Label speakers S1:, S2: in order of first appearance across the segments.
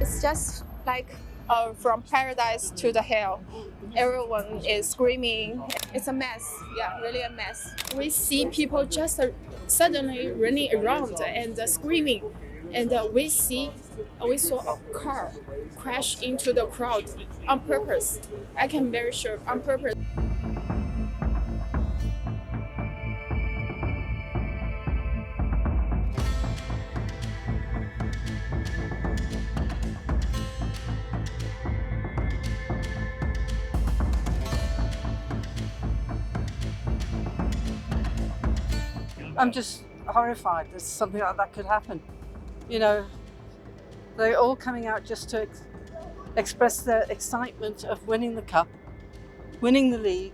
S1: It's just like from paradise to the hell. Everyone is screaming. It's a mess. Yeah, really a mess. We see people just suddenly running around and screaming. And we saw a car crash into the crowd on purpose. I can very sure on purpose.
S2: I'm just horrified that something like that could happen. You know, they're all coming out just to express their excitement of winning the cup, winning the league,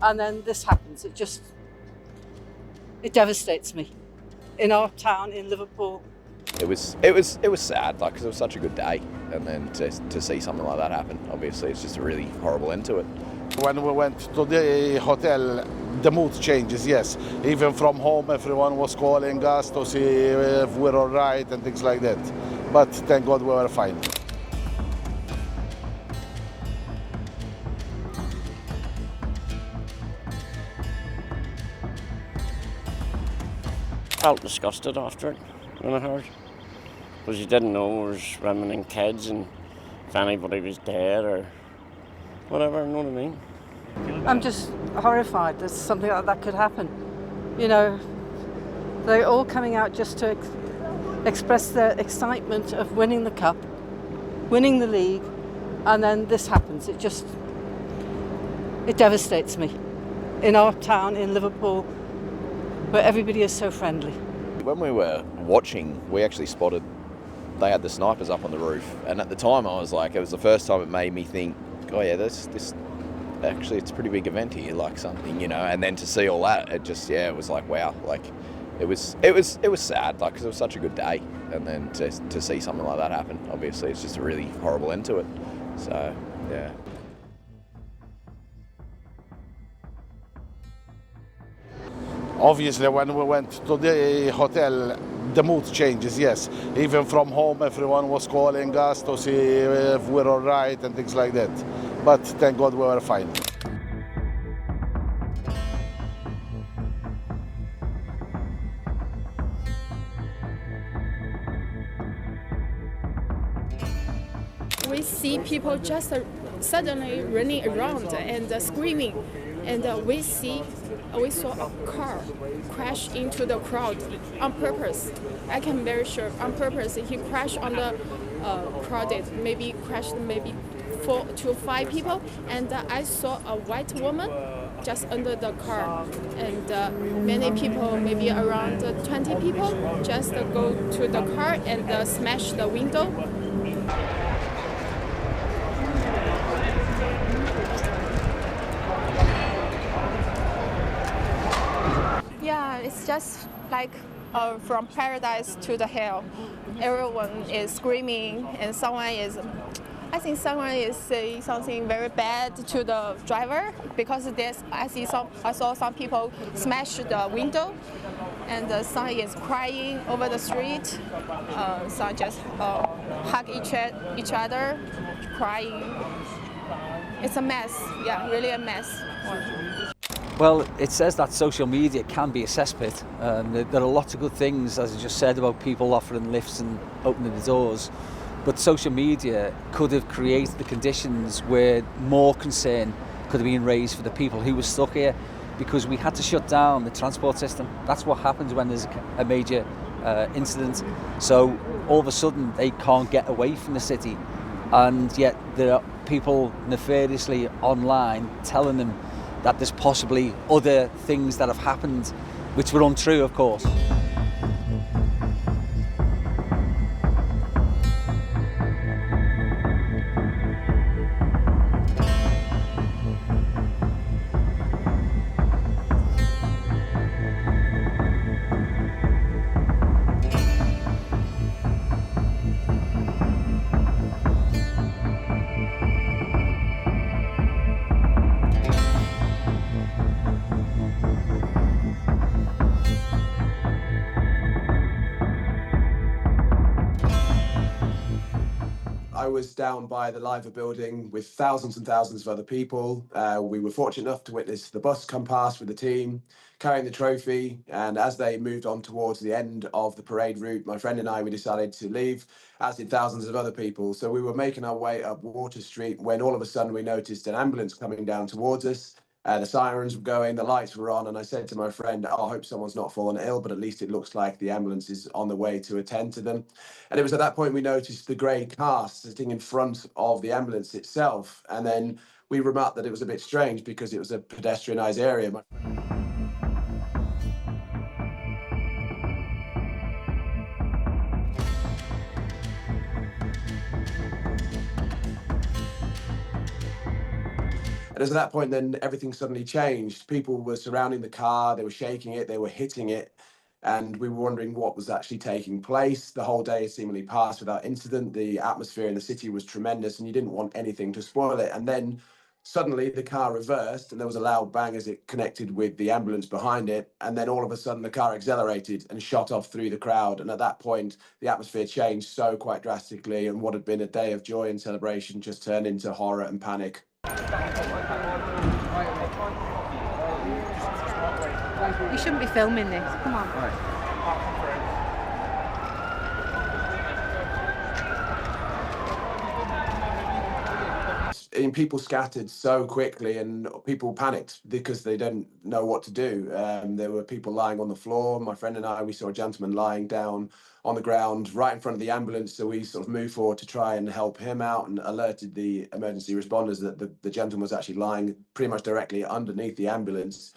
S2: and then this happens. It devastates me. In our town, in Liverpool.
S3: It was sad, like, because it was such a good day, and then to see something like that happen, obviously, it's just a really horrible end to it.
S4: When we went to the hotel, the mood changes, yes. Even from home, everyone was calling us to see if we're all right and things like that. But thank God we were fine.
S5: Felt disgusted after it when I heard, because you didn't know there was women and kids and if anybody was dead or whatever, you know what I mean?
S2: I'm just horrified that something like that could happen. You know, they're all coming out just to express their excitement of winning the cup, winning the league, and then this happens. It devastates me. In our town, in Liverpool, where everybody is so friendly.
S3: When we were watching, we actually spotted they had the snipers up on the roof, and at the time I was like, it was the first time it made me think, oh yeah, this actually it's a pretty big event here, like something, you know. And then to see all that, it was like, wow, like it was sad, like, because it was such a good day, and then to see something like that happen, obviously, it's just a really horrible end to it. So yeah.
S4: Obviously, when we went to the hotel, the mood changes, yes. Even from home, everyone was calling us to see if we're all right and things like that. But thank God we were fine.
S1: We see people just suddenly running around and screaming. And we saw a car crash into the crowd on purpose. I can very sure on purpose. He crashed on the crowded, crashed 4 to 5 people. And I saw a white woman just under the car. And many people, maybe around 20 people, just go to the car and smash the window. Yeah, it's just like from paradise to the hell. Everyone is screaming, and I think someone is saying something very bad to the driver, because I saw some people smash the window, and some is crying over the street. Some just hug each other, crying. It's a mess. Yeah, really a mess.
S6: Well, it says that social media can be a cesspit. There are lots of good things, as I just said, about people offering lifts and opening the doors. But social media could have created the conditions where more concern could have been raised for the people who were stuck here, because we had to shut down the transport system. That's what happens when there's a major incident. So all of a sudden they can't get away from the city, and yet there are people nefariously online telling them that there's possibly other things that have happened, which were untrue, of course.
S7: I was down by the Liver building with thousands and thousands of other people. We were fortunate enough to witness the bus come past with the team, carrying the trophy. And as they moved on towards the end of the parade route, my friend and I, we decided to leave, as did thousands of other people. So we were making our way up Water Street when all of a sudden we noticed an ambulance coming down towards us. The sirens were going, the lights were on, and I said to my friend, oh, I hope someone's not fallen ill, but at least it looks like the ambulance is on the way to attend to them. And it was at that point we noticed the grey car sitting in front of the ambulance itself. And then we remarked that it was a bit strange because it was a pedestrianised area. And it was at that point then everything suddenly changed. People were surrounding the car, they were shaking it, they were hitting it, and we were wondering what was actually taking place. The whole day seemingly passed without incident. The atmosphere in the city was tremendous, and you didn't want anything to spoil it. And then suddenly the car reversed, and there was a loud bang as it connected with the ambulance behind it. And then all of a sudden the car accelerated and shot off through the crowd. And at that point, the atmosphere changed so quite drastically, and what had been a day of joy and celebration just turned into horror and panic.
S8: You shouldn't be filming this. Come on.
S7: And people scattered so quickly, and people panicked because they didn't know what to do. There were people lying on the floor. My friend and I, we saw a gentleman lying down on the ground right in front of the ambulance. So we sort of moved forward to try and help him out and alerted the emergency responders that the gentleman was actually lying pretty much directly underneath the ambulance.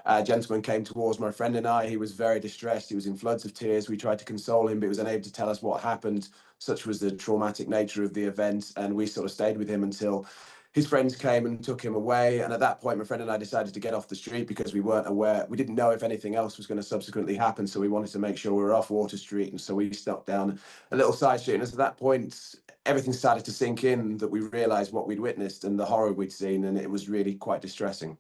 S7: A gentleman came towards my friend and I. He was very distressed. He was in floods of tears. We tried to console him, but he was unable to tell us what happened. Such was the traumatic nature of the event, and we sort of stayed with him until his friends came and took him away. And at that point, my friend and I decided to get off the street because we weren't aware. We didn't know if anything else was going to subsequently happen, so we wanted to make sure we were off Water Street. And so we stuck down a little side street. And at that point, everything started to sink in that we realised what we'd witnessed and the horror we'd seen, and it was really quite distressing.